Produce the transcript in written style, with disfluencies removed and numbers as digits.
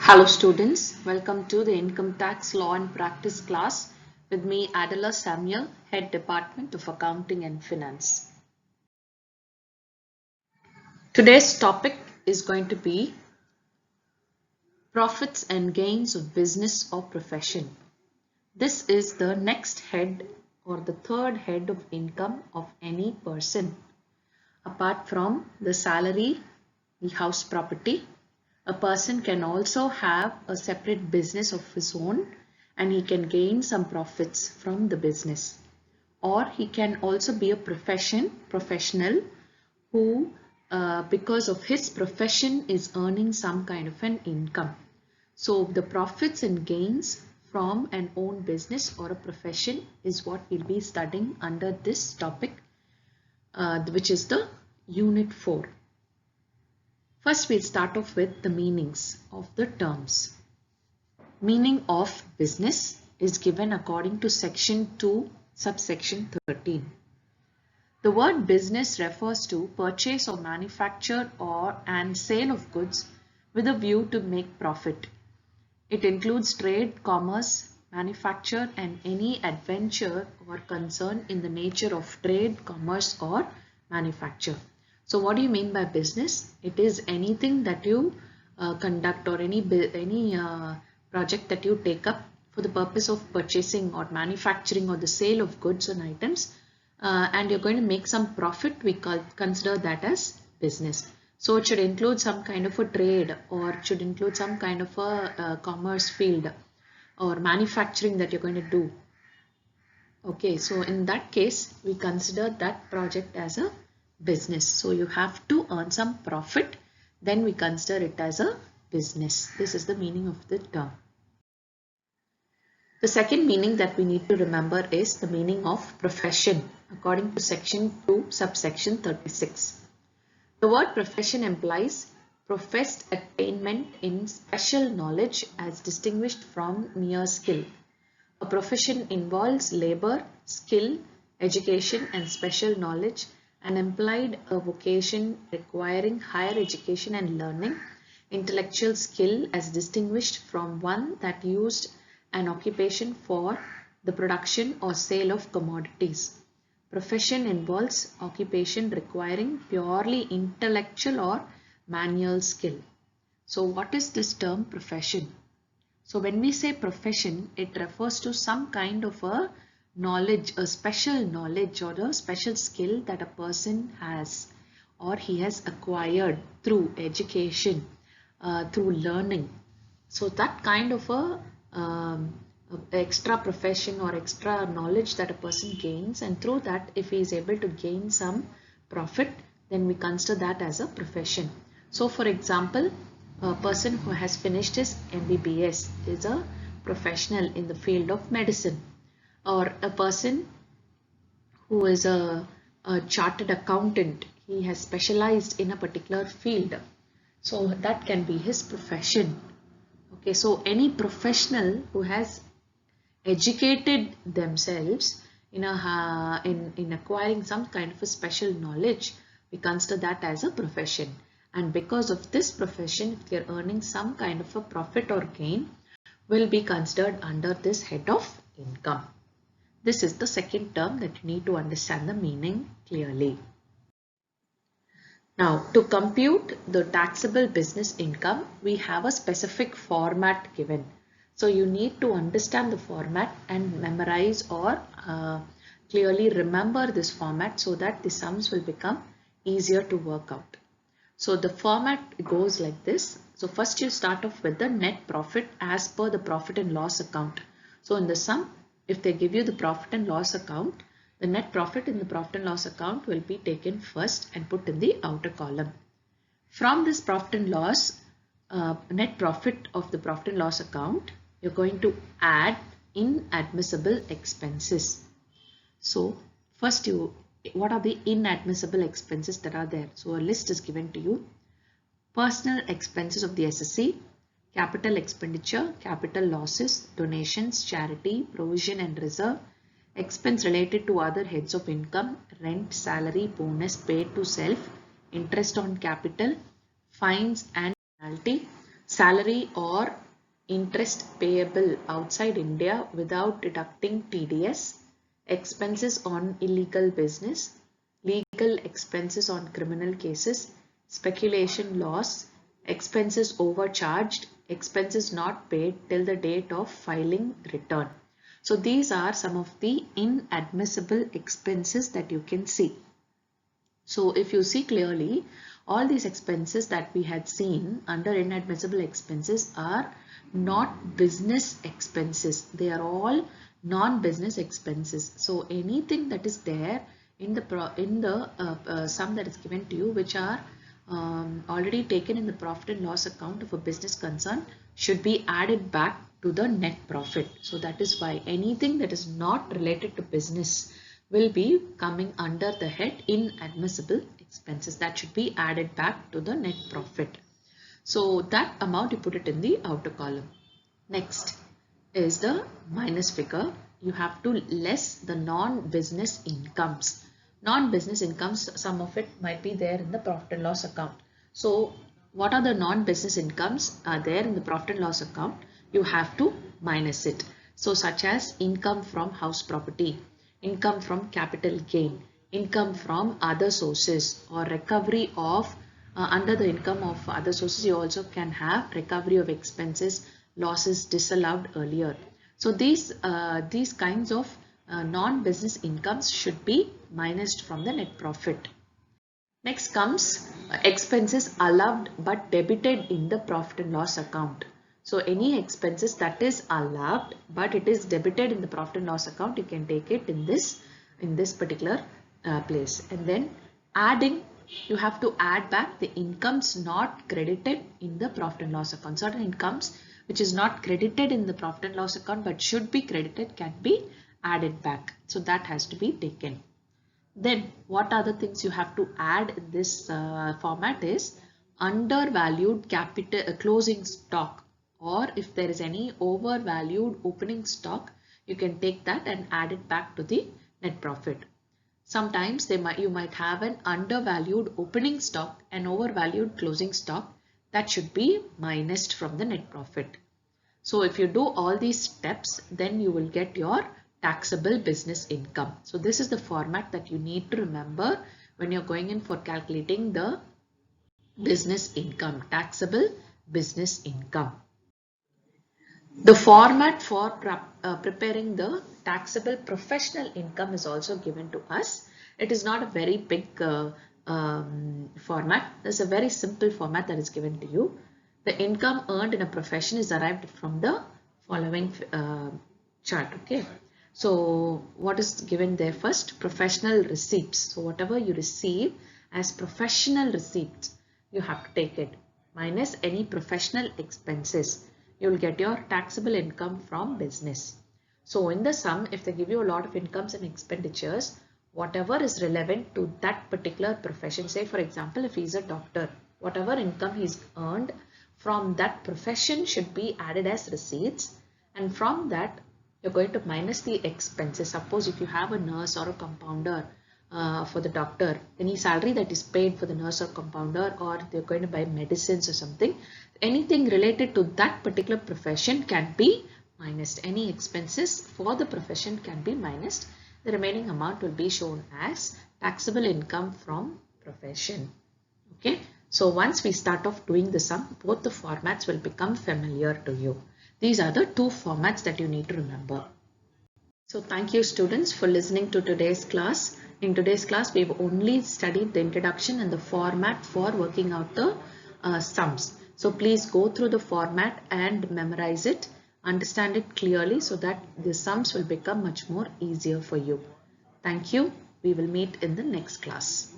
Hello students, welcome to the Income Tax Law and Practice class with me Adela Samuel, Head Department of Accounting and Finance. Today's topic is going to be profits and gains of business or profession. This is the next head or the third head of income of any person. Apart from the salary, the house property, a person can also have a separate business of his own and he can gain some profits from the business. Or he can also be a professional who because of his profession is earning some kind of an income. So the profits and gains from an own business or a profession is what we'll be studying under this topic, which is the Unit 4. First, we'll start off with the meanings of the terms. Meaning of business is given according to section 2, subsection 13. The word business refers to purchase or manufacture and sale of goods with a view to make profit. It includes trade, commerce, manufacture and any adventure or concern in the nature of trade, commerce or manufacture. So what do you mean by business? It is anything that you conduct or any project that you take up for the purpose of purchasing or manufacturing or the sale of goods and items, and you're going to make some profit. We consider that as business. So it should include some kind of a trade, or it should include some kind of a commerce field or manufacturing that you're going to do. Okay, so in that case, we consider that project as a business. So you have to earn some profit, then we consider it as a business. This is the meaning of the term. The second meaning that we need to remember is the meaning of profession according to section 2, subsection 36. The word profession implies professed attainment in special knowledge as distinguished from mere skill. A profession involves labor, skill, education and special knowledge and implied a vocation requiring higher education and learning, intellectual skill as distinguished from one that used an occupation for the production or sale of commodities. Profession involves occupation requiring purely intellectual or manual skill. So what is this term profession? So when we say profession, it refers to some kind of a knowledge, a special knowledge or a special skill that a person has or he has acquired through education, through learning. So that kind of a extra profession or extra knowledge that a person gains, and through that if he is able to gain some profit, then we consider that as a profession. So for example, a person who has finished his MBBS is a professional in the field of medicine, or a person who is a chartered accountant, he has specialized in a particular field, so that can be his profession. Okay, so any professional who has educated themselves in acquiring some kind of a special knowledge, we consider that as a profession. And because of this profession, if they are earning some kind of a profit or gain, will be considered under this head of income. This is the second term that you need to understand the meaning clearly. Now, to compute the taxable business income, we have a specific format given. So you need to understand the format and memorize or clearly remember this format so that the sums will become easier to work out. So the format goes like this. So first you start off with the net profit as per the profit and loss account. So in the sum, if they give you the profit and loss account, the net profit in the profit and loss account will be taken first and put in the outer column. From this profit and loss, net profit of the profit and loss account, you're going to add inadmissible expenses. So first what are the inadmissible expenses that are there? So a list is given to you. Personal expenses of the SSC, capital expenditure, capital losses, donations, charity, provision and reserve, expense related to other heads of income, rent, salary, bonus paid to self, interest on capital, fines and penalty, salary or interest payable outside India without deducting TDS, expenses on illegal business, legal expenses on criminal cases, speculation loss, expenses overcharged, expenses not paid till the date of filing return. So these are some of the inadmissible expenses that you can see. So if you see clearly, all these expenses that we had seen under inadmissible expenses are not business expenses. They are all non-business expenses. So anything that is there in the sum that is given to you, which are already taken in the profit and loss account of a business concern, should be added back to the net profit. So that is why anything that is not related to business will be coming under the head inadmissible expenses. That should be added back to the net profit. So that amount you put it in the outer column. Next is the minus figure. You have to less the non-business incomes. Non-business incomes, some of it might be there in the profit and loss account. So what are the non-business incomes are there in the profit and loss account? You have to minus it. So such as income from house property, income from capital gain, income from other sources, or recovery of under the income of other sources. You also can have recovery of expenses, losses disallowed earlier. So these kinds of non-business incomes should be minused from the net profit. Next comes expenses allowed but debited in the profit and loss account. So any expenses that is allowed but it is debited in the profit and loss account, you can take it in this particular place. And then adding, you have to add back the incomes not credited in the profit and loss account. Certain incomes which is not credited in the profit and loss account but should be credited can be added back. So that has to be taken. Then what other things you have to add in this format is undervalued capital closing stock, or if there is any overvalued opening stock, you can take that and add it back to the net profit. Sometimes you might have an undervalued opening stock and overvalued closing stock that should be minused from the net profit. So if you do all these steps, then you will get your taxable business income. So this is the format that you need to remember when you're going in for calculating the business income, taxable business income. The format for preparing the taxable professional income is also given to us. It is not a very big format. There's a very simple format that is given to you. The income earned in a profession is derived from the following chart. Okay. So what is given there first? Professional receipts. So whatever you receive as professional receipts, you have to take it minus any professional expenses. You will get your taxable income from business. So in the sum, if they give you a lot of incomes and expenditures, whatever is relevant to that particular profession, say for example, if he's a doctor, whatever income he's earned from that profession should be added as receipts, and from that you're going to minus the expenses. Suppose if you have a nurse or a compounder for the doctor, any salary that is paid for the nurse or compounder, or they're going to buy medicines or something, anything related to that particular profession can be minused. Any expenses for the profession can be minused. The remaining amount will be shown as taxable income from profession. Okay. So once we start off doing the sum, both the formats will become familiar to you. These are the two formats that you need to remember. So thank you students for listening to today's class. In today's class, we've only studied the introduction and the format for working out the sums. So please go through the format and memorize it, understand it clearly so that the sums will become much more easier for you. Thank you. We will meet in the next class.